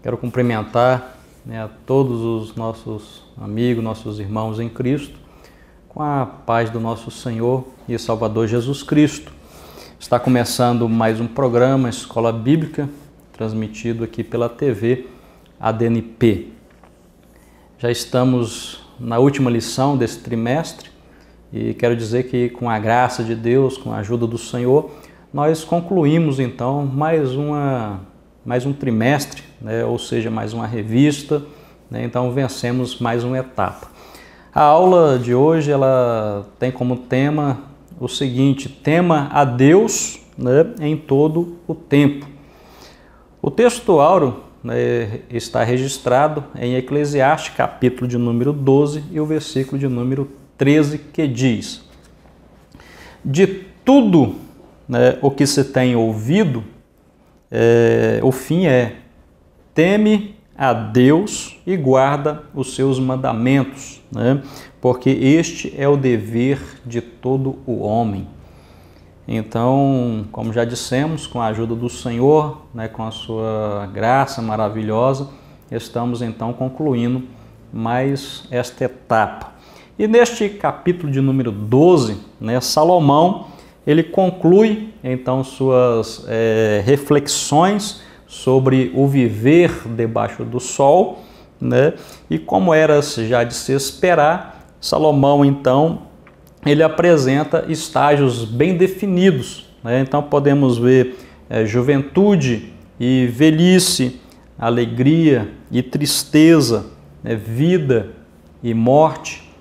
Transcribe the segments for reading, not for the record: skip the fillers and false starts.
Quero cumprimentar, a todos os nossos amigos, nossos irmãos em Cristo, com a paz do nosso Senhor e Salvador Jesus Cristo. Está começando mais um programa Escola Bíblica, transmitido aqui pela TV ADNP. Já estamos na última lição desse trimestre e quero dizer que, com a graça de Deus, com a ajuda do Senhor, nós concluímos então mais um trimestre, ou seja, mais uma revista, então vencemos mais uma etapa. A aula de hoje ela tem como tema o seguinte: tema a Deus em todo o tempo. O texto áureo está registrado em Eclesiastes, capítulo de número 12 e o versículo de número 13, que diz: de tudo o que se tem ouvido, o fim é: teme a Deus e guarda os seus mandamentos, porque este é o dever de todo o homem. Então, como já dissemos, com a ajuda do Senhor, com a sua graça maravilhosa, estamos então concluindo mais esta etapa. E neste capítulo de número 12, Salomão, ele conclui então suas reflexões sobre o viver debaixo do sol, e como era já de se esperar, Salomão então ele apresenta estágios bem definidos, Então podemos ver juventude e velhice, alegria e tristeza, vida e morte.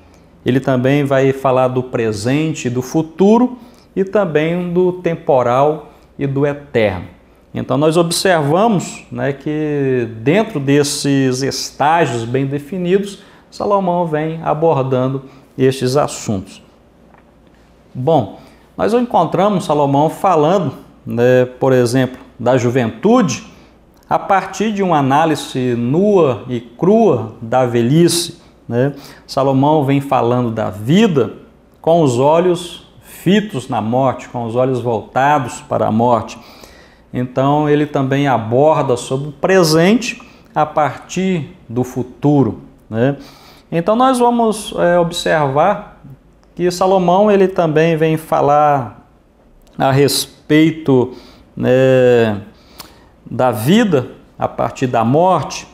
Ele também vai falar do presente e do futuro e também do temporal e do eterno. Então nós observamos que dentro desses estágios bem definidos, Salomão vem abordando estes assuntos. Bom, nós encontramos Salomão falando, por exemplo, da juventude a partir de uma análise nua e crua da velhice. Salomão vem falando da vida com os olhos fitos na morte, com os olhos voltados para a morte. Então ele também aborda sobre o presente a partir do futuro. Então nós vamos observar que Salomão ele também vem falar a respeito da vida a partir da morte,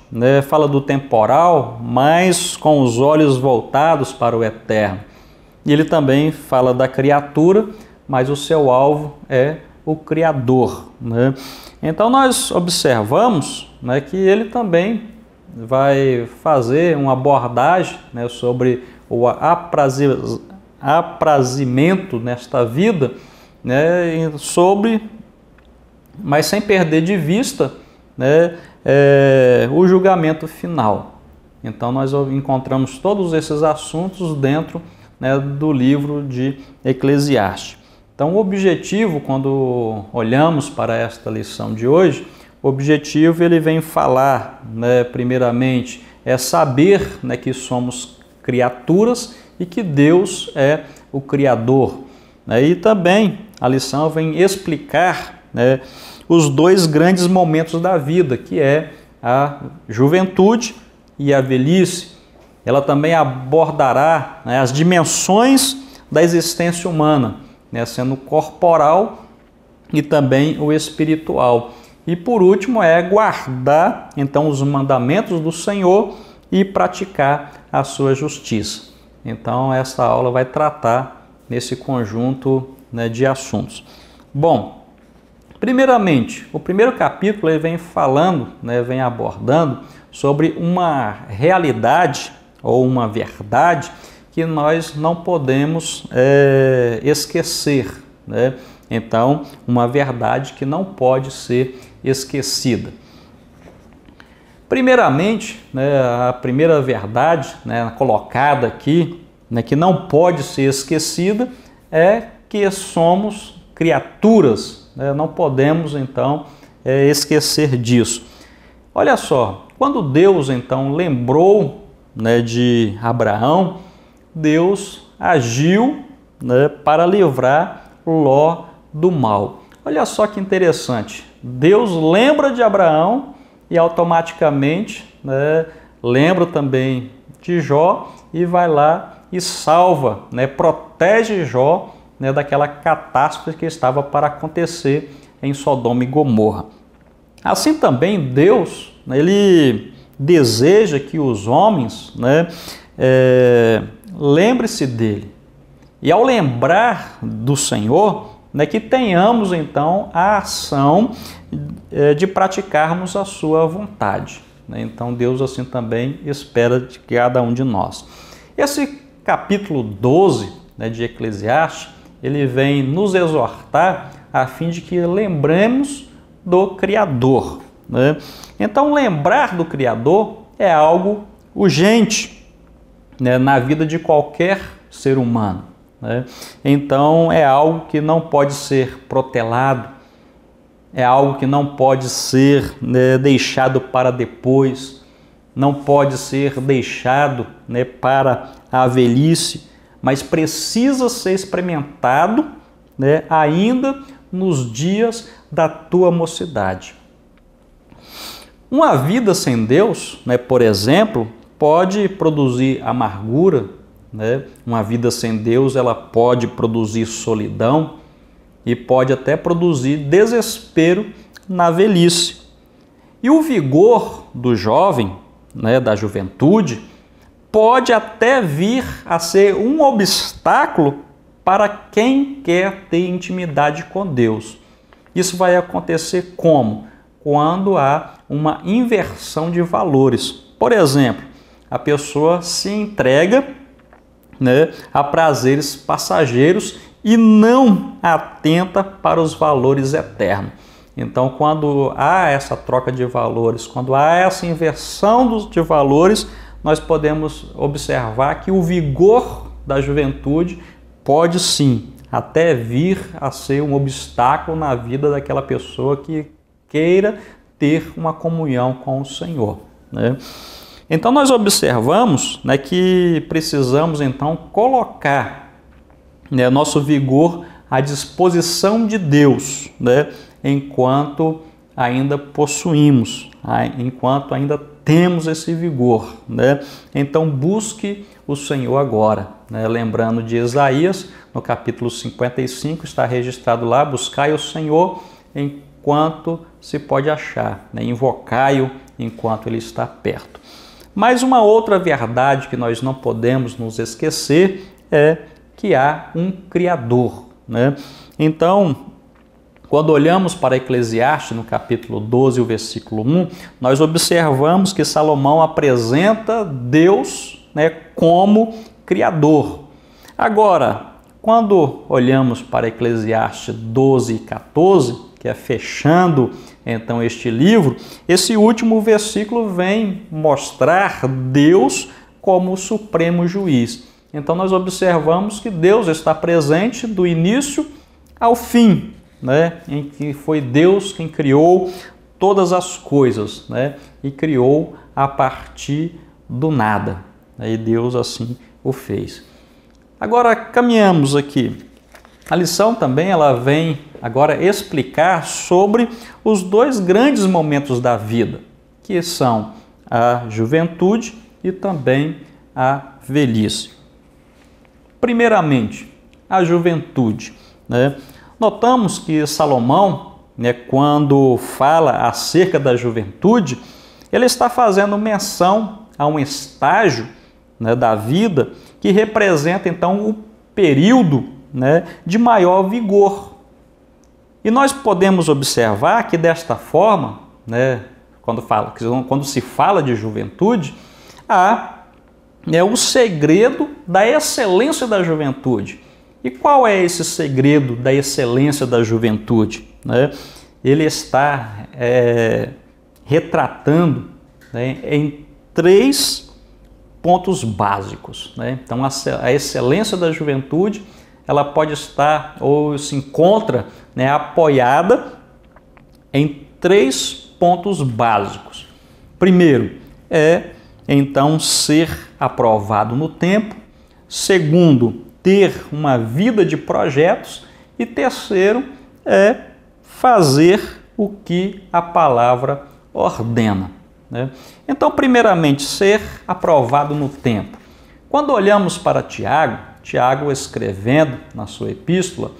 fala do temporal, mas com os olhos voltados para o eterno. E ele também fala da criatura, mas o seu alvo é o Criador. Então nós observamos que ele também vai fazer uma abordagem sobre o aprazimento nesta vida, mas sem perder de vista o julgamento final. Então nós encontramos todos esses assuntos dentro do livro de Eclesiastes. Então o objetivo, quando olhamos para esta lição de hoje, o objetivo ele vem falar, primeiramente, é saber que somos criaturas e que Deus é o Criador. E também a lição vem explicar os dois grandes momentos da vida, que é a juventude e a velhice. Ela também abordará as dimensões da existência humana, sendo corporal e também o espiritual. E por último é guardar então os mandamentos do Senhor e praticar a sua justiça. Então essa aula vai tratar nesse conjunto de assuntos. Bom, primeiramente, o primeiro capítulo ele vem falando, vem abordando sobre uma realidade ou uma verdade que nós não podemos esquecer. Então, uma verdade que não pode ser esquecida. Primeiramente, a primeira verdade colocada aqui, que não pode ser esquecida, é que somos criaturas. Não podemos, então, esquecer disso. Olha só, quando Deus, então, lembrou de Abraão, Deus agiu para livrar Ló do mal. Olha só que interessante. Deus lembra de Abraão e automaticamente, né, lembra também de Jó e vai lá e salva, né, protege Jó, né, daquela catástrofe que estava para acontecer em Sodoma e Gomorra. Assim também Deus, né, ele deseja que os homens, né, lembre-se dele. E ao lembrar do Senhor, né, que tenhamos então a ação de praticarmos a sua vontade. Né? Então Deus assim também espera de cada um de nós. Esse capítulo 12, né, de Eclesiastes, ele vem nos exortar a fim de que lembremos do Criador. Né? Então lembrar do Criador é algo urgente, né, na vida de qualquer ser humano. Né? Então é algo que não pode ser protelado, é algo que não pode ser, né, deixado para depois, não pode ser deixado, né, para a velhice, mas precisa ser experimentado, né, ainda nos dias da tua mocidade. Uma vida sem Deus, né, por exemplo, pode produzir amargura, né? Uma vida sem Deus, ela pode produzir solidão e pode até produzir desespero na velhice. E o vigor do jovem, né, da juventude, pode até vir a ser um obstáculo para quem quer ter intimidade com Deus. Isso vai acontecer como? Quando há uma inversão de valores. Por exemplo, a pessoa se entrega, né, a prazeres passageiros e não atenta para os valores eternos. Então, quando há essa troca de valores, quando há essa inversão de valores, nós podemos observar que o vigor da juventude pode sim até vir a ser um obstáculo na vida daquela pessoa que queira ter uma comunhão com o Senhor. Né? Então nós observamos, né, que precisamos então colocar, né, nosso vigor à disposição de Deus, né, enquanto ainda possuímos, enquanto ainda temos esse vigor. Né? Então busque o Senhor agora. Né? Lembrando de Isaías, no capítulo 55, está registrado lá: buscai o Senhor enquanto se pode achar, né? Invocai-o enquanto ele está perto. Mas uma outra verdade que nós não podemos nos esquecer é que há um Criador. Né? Então, quando olhamos para Eclesiastes, no capítulo 12, o versículo 1, nós observamos que Salomão apresenta Deus, né, como Criador. Agora, quando olhamos para Eclesiastes 12 e 14, que é fechando então este livro, esse último versículo vem mostrar Deus como o supremo juiz. Então nós observamos que Deus está presente do início ao fim, né? Em que foi Deus quem criou todas as coisas, né? E criou a partir do nada. E Deus assim o fez. Agora caminhamos aqui. A lição também ela vem agora explicar sobre os dois grandes momentos da vida, que são a juventude e também a velhice. Primeiramente, a juventude. Né? Notamos que Salomão, né, quando fala acerca da juventude, ele está fazendo menção a um estágio, né, da vida que representa então o período, né, de maior vigor. E nós podemos observar que desta forma, né, quando se fala de juventude, há, né, o segredo da excelência da juventude. E qual é esse segredo da excelência da juventude? Né? Ele está retratando, né, em 3 pontos básicos. Né? Então, a excelência da juventude ela pode estar ou se encontra, né, apoiada em 3 pontos básicos. Primeiro, então ser aprovado no tempo. Segundo, ter uma vida de projetos. E terceiro, fazer o que a palavra ordena, né? Então, primeiramente, ser aprovado no tempo. Quando olhamos para Tiago escrevendo na sua epístola,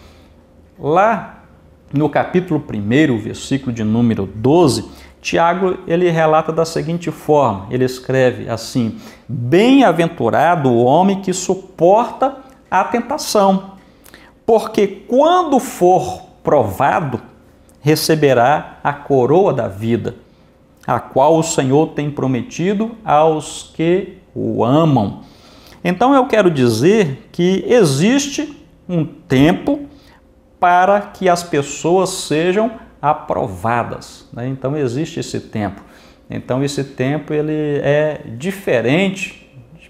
lá no capítulo 1, versículo de número 12, Tiago ele relata da seguinte forma, ele escreve assim: bem-aventurado o homem que suporta a tentação, porque quando for provado, receberá a coroa da vida, a qual o Senhor tem prometido aos que o amam. Então eu quero dizer que existe um tempo para que as pessoas sejam aprovadas, né? Então existe esse tempo. Então esse tempo ele é diferente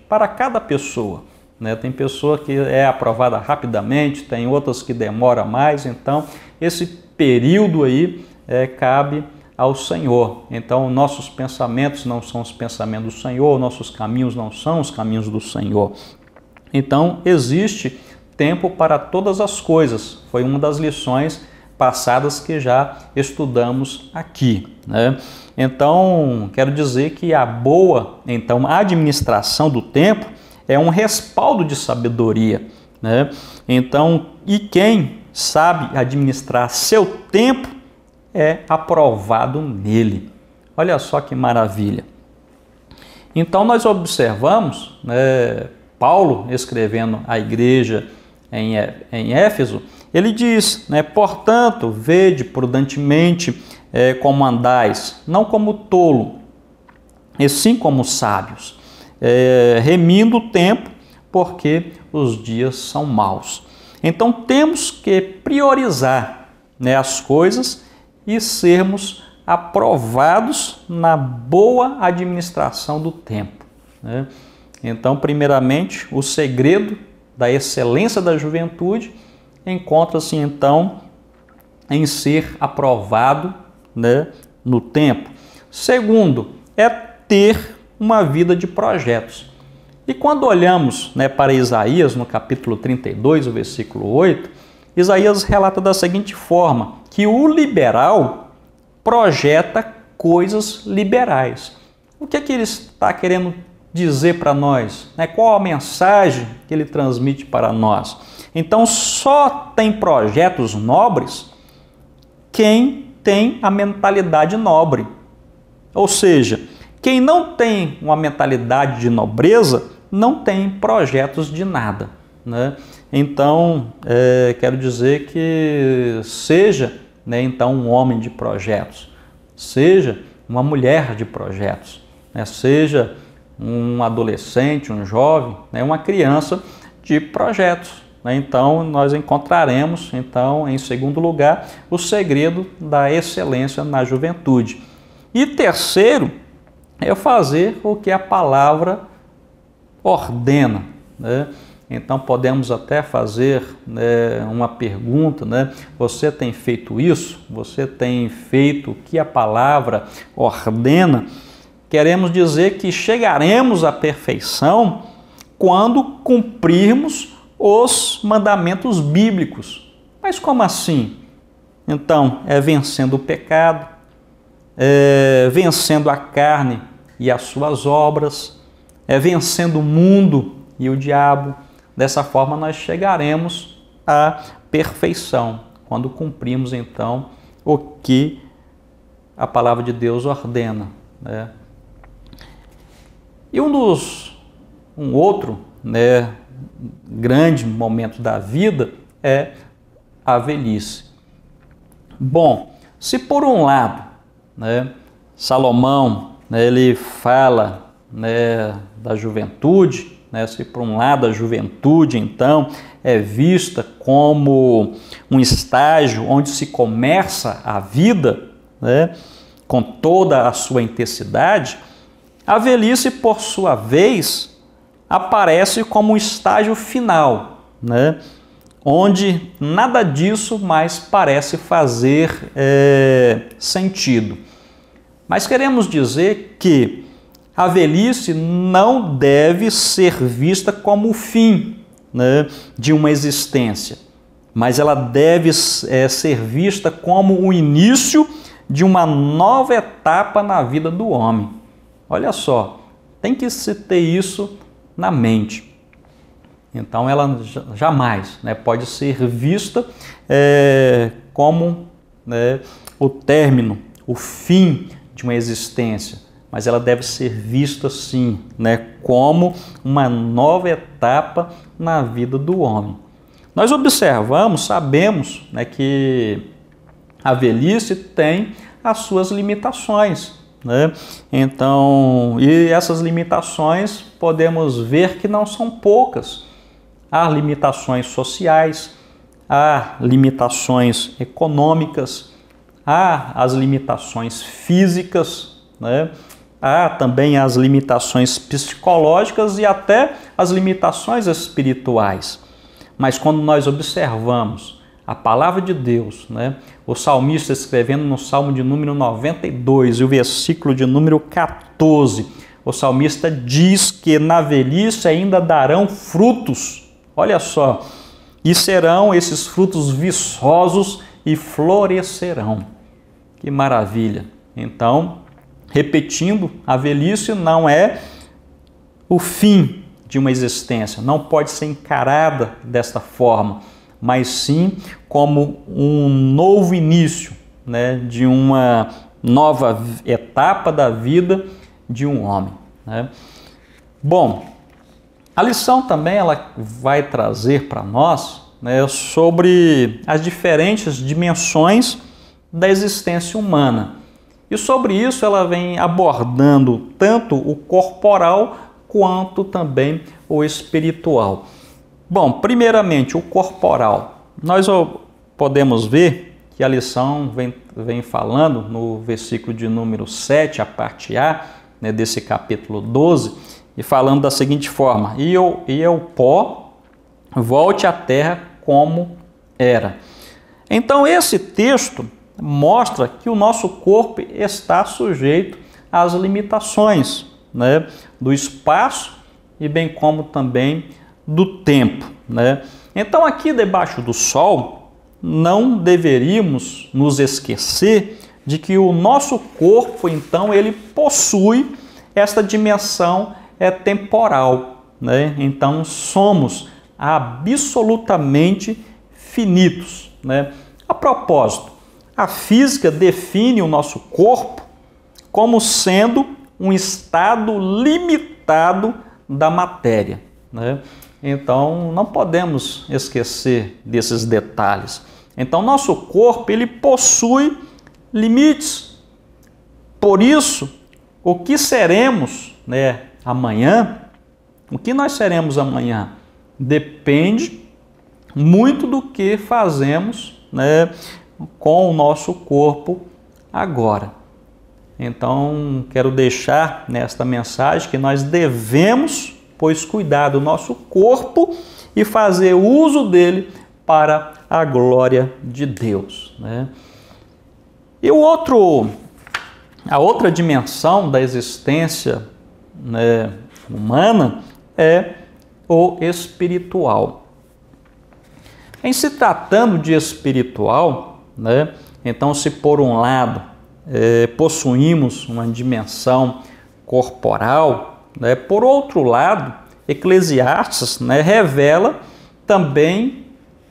para cada pessoa, né? Tem pessoa que é aprovada rapidamente, tem outras que demora mais. Então esse período aí cabe ao Senhor. Então nossos pensamentos não são os pensamentos do Senhor, nossos caminhos não são os caminhos do Senhor. Então existe tempo para todas as coisas. Foi uma das lições passadas que já estudamos aqui, né? Então quero dizer que a boa administração do tempo é um respaldo de sabedoria, né? Então, e quem sabe administrar seu tempo é aprovado nele. Olha só que maravilha. Então nós observamos, né, Paulo escrevendo à igreja em Éfeso, ele diz, né, portanto, vede prudentemente como andais, não como tolo, e sim como sábios, remindo o tempo, porque os dias são maus. Então temos que priorizar, né, as coisas e sermos aprovados na boa administração do tempo, né? Então, primeiramente, o segredo da excelência da juventude encontra-se, então, em ser aprovado, né, no tempo. Segundo, é ter uma vida de projetos. E quando olhamos, né, para Isaías, no capítulo 32, o versículo 8, Isaías relata da seguinte forma, que o liberal projeta coisas liberais. O que é que ele está querendo dizer para nós? Qual a mensagem que ele transmite para nós? Então, só tem projetos nobres quem tem a mentalidade nobre. Ou seja, quem não tem uma mentalidade de nobreza não tem projetos de nada, né? Então, quero dizer que seja, né, então, um homem de projetos, seja uma mulher de projetos, né, seja um adolescente, um jovem, né, uma criança de projetos, né? Então, nós encontraremos, então, em segundo lugar, o segredo da excelência na juventude. E terceiro, é fazer o que a palavra ordena, né? Então podemos até fazer, né, uma pergunta, né? Você tem feito isso? Você tem feito o que a palavra ordena? Queremos dizer que chegaremos à perfeição quando cumprirmos os mandamentos bíblicos. Mas como assim? Então, é vencendo o pecado, vencendo a carne e as suas obras, vencendo o mundo e o diabo. Dessa forma nós chegaremos à perfeição, quando cumprimos então o que a palavra de Deus ordena, né? E um outro, né, grande momento da vida é a velhice. Bom, se por um lado, né, Salomão, né, ele fala, né, da juventude, né, se por um lado a juventude então é vista como um estágio onde se começa a vida, né, com toda a sua intensidade, a velhice, por sua vez, aparece como um estágio final, né, onde nada disso mais parece fazer sentido. Mas queremos dizer que a velhice não deve ser vista como o fim, né, de uma existência, mas ela deve ser vista como o início de uma nova etapa na vida do homem. Olha só, tem que se ter isso na mente. Então ela jamais, né, pode ser vista como, né, o término, o fim de uma existência, mas ela deve ser vista sim, né, como uma nova etapa na vida do homem. Nós observamos, sabemos, né, que a velhice tem as suas limitações, né? Então, e essas limitações podemos ver que não são poucas. Há limitações sociais, há limitações econômicas, há as limitações físicas, né? Há também as limitações psicológicas e até as limitações espirituais. Mas quando nós observamos a palavra de Deus, né? O salmista escrevendo no Salmo de número 92 e o versículo de número 14, o salmista diz que na velhice ainda darão frutos. Olha só, e serão esses frutos viçosos e florescerão. Que maravilha! Então, repetindo, a velhice não é o fim de uma existência, não pode ser encarada desta forma, mas sim como um novo início, né, de uma nova etapa da vida de um homem, né? Bom, a lição também ela vai trazer para nós, né, sobre as diferentes dimensões da existência humana. E sobre isso ela vem abordando tanto o corporal quanto também o espiritual. Bom, primeiramente o corporal. Nós podemos ver que a lição vem falando no versículo de número 7, a parte A, né, desse capítulo 12, e falando da seguinte forma: e o pó volte à terra como era. Então esse texto mostra que o nosso corpo está sujeito às limitações, né, do espaço e bem como também do tempo, né? Então aqui debaixo do sol não deveríamos nos esquecer de que o nosso corpo então ele possui esta dimensão temporal, né? Então somos absolutamente finitos, né? A propósito, a física define o nosso corpo como sendo um estado limitado da matéria, né? Então não podemos esquecer desses detalhes. Então nosso corpo ele possui limites. Por isso, o que seremos, né, amanhã, o que nós seremos amanhã, depende muito do que fazemos, né, com o nosso corpo agora. Então, quero deixar nesta mensagem que nós devemos, pois, cuidar do nosso corpo e fazer uso dele para a glória de Deus, né? E a outra dimensão da existência, né, humana é o espiritual. Em se tratando de espiritual, né, então se por um lado possuímos uma dimensão corporal, né, por outro lado, Eclesiastes, né, revela também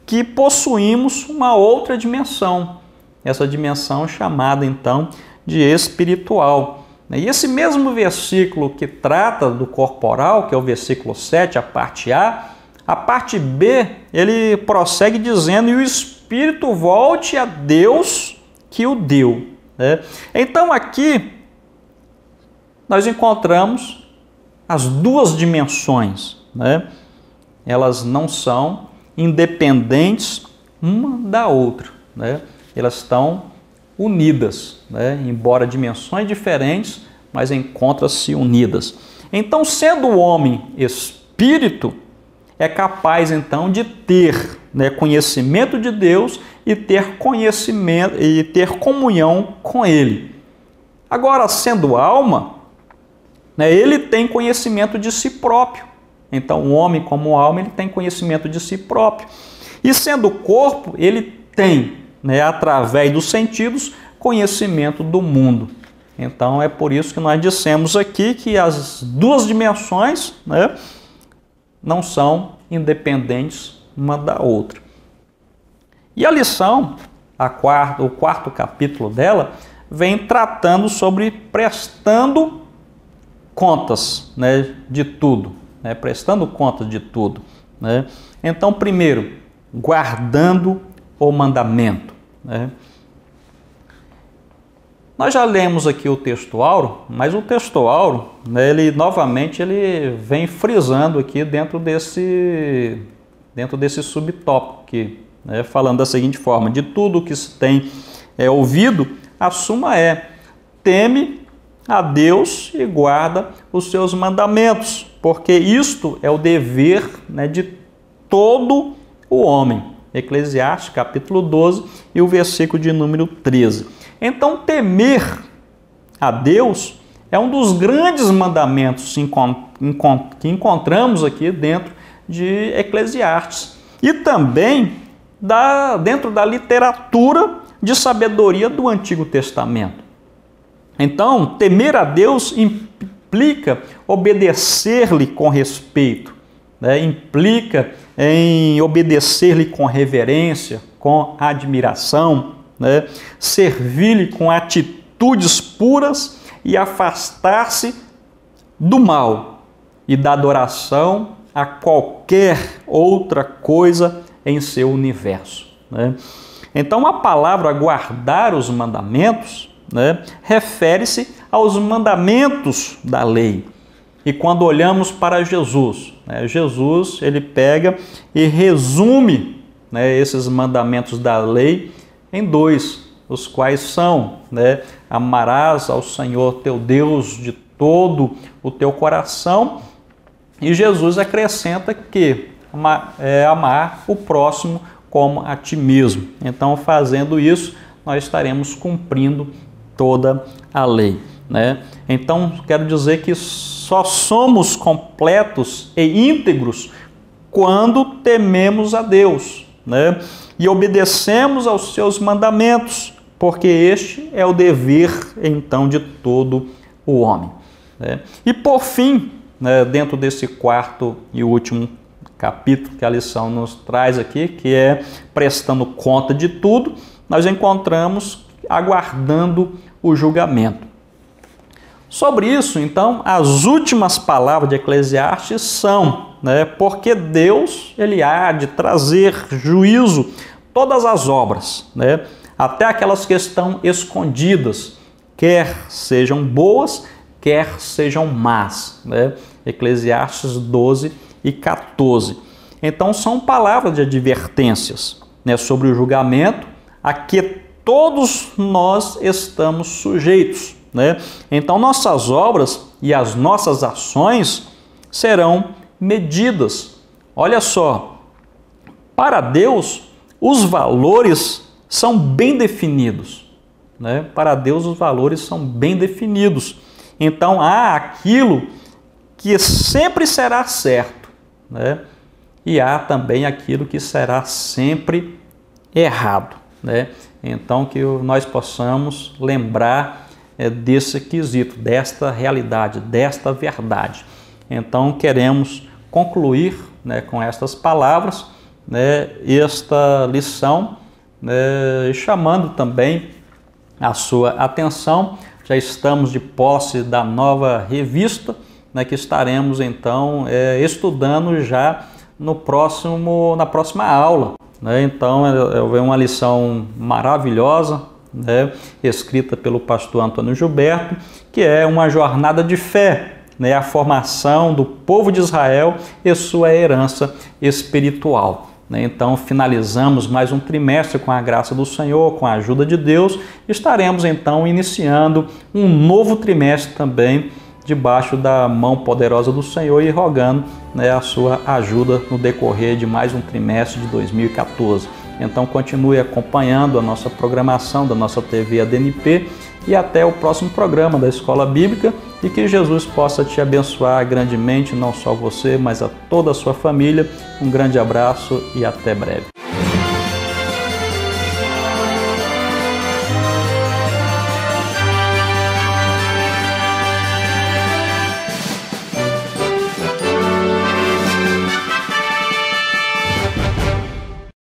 que possuímos uma outra dimensão, essa dimensão chamada então de espiritual. E esse mesmo versículo que trata do corporal, que é o versículo 7, a parte B, ele prossegue dizendo: e o espírito volte a Deus que o deu, né? Então aqui nós encontramos as duas dimensões, né? Elas não são independentes uma da outra, né? Elas estão unidas, né? Embora dimensões diferentes, mas encontram-se unidas. Então, sendo o homem espírito, é capaz então de ter, né, conhecimento de Deus e ter conhecimento e ter comunhão com Ele. Agora, sendo alma, né, ele tem conhecimento de si próprio. Então, o homem como alma, ele tem conhecimento de si próprio. E sendo corpo, ele tem, né, através dos sentidos, conhecimento do mundo. Então é por isso que nós dissemos aqui que as duas dimensões, né, não são independentes uma da outra. E a lição, o quarto capítulo dela, vem tratando sobre prestando contas, né, de tudo, né, prestando contas de tudo, né? Então, primeiro, guardando o mandamento, né? Nós já lemos aqui o texto áureo, mas o texto áureo, né, ele vem frisando aqui dentro desse subtópico aqui, né, falando da seguinte forma: de tudo que se tem ouvido, a suma é: teme a Deus e guarda os seus mandamentos, porque isto é o dever, né, de todo o homem. Eclesiastes capítulo 12 e o versículo de número 13. Então, temer a Deus é um dos grandes mandamentos que encontramos aqui dentro de Eclesiastes e também dentro da literatura de sabedoria do Antigo Testamento. Então, temer a Deus implica obedecer-lhe com respeito, né? Implica em obedecer-lhe com reverência, com admiração, né? Servir-lhe com atitudes puras e afastar-se do mal e da adoração a qualquer outra coisa em seu universo, né? Então, a palavra guardar os mandamentos, né, refere-se aos mandamentos da lei. E quando olhamos para Jesus, né, Jesus ele pega e resume, né, esses mandamentos da lei em dois, os quais são, né, amarás ao Senhor teu Deus de todo o teu coração, e Jesus acrescenta que amar o próximo como a ti mesmo. Então, fazendo isso, nós estaremos cumprindo toda a lei, né? Então, quero dizer que só somos completos e íntegros quando tememos a Deus, né? E obedecemos aos seus mandamentos, porque este é o dever, então, de todo o homem, né? E por fim, né, dentro desse quarto e último capítulo que a lição nos traz aqui, que é prestando conta de tudo, nós encontramos aguardando o julgamento. Sobre isso, então, as últimas palavras de Eclesiastes são, né, porque Deus ele há de trazer juízo todas as obras, né, até aquelas que estão escondidas, quer sejam boas, quer sejam más, né? Eclesiastes 12 e 14. Então, são palavras de advertências, né, sobre o julgamento a que todos nós estamos sujeitos, né? Então, nossas obras e as nossas ações serão medidas. Olha só, para Deus, os valores são bem definidos, né? Para Deus, os valores são bem definidos. Então, há aquilo que sempre será certo, né? E há também aquilo que será sempre errado, né? Então, que nós possamos lembrar desse quesito, desta realidade, desta verdade. Então, queremos concluir, né, com estas palavras, né, esta lição, né, chamando também a sua atenção. Já estamos de posse da nova revista, né, que estaremos, então, estudando já na próxima aula. Então, é uma lição maravilhosa, né, escrita pelo pastor Antônio Gilberto, que é uma jornada de fé, né, a formação do povo de Israel e sua herança espiritual. Então, finalizamos mais um trimestre com a graça do Senhor, com a ajuda de Deus. Estaremos, então, iniciando um novo trimestre também, debaixo da mão poderosa do Senhor e rogando, né, a sua ajuda no decorrer de mais um trimestre de 2014. Então, continue acompanhando a nossa programação da nossa TV ADNP e até o próximo programa da Escola Bíblica, e que Jesus possa te abençoar grandemente, não só você, mas a toda a sua família. Um grande abraço e até breve.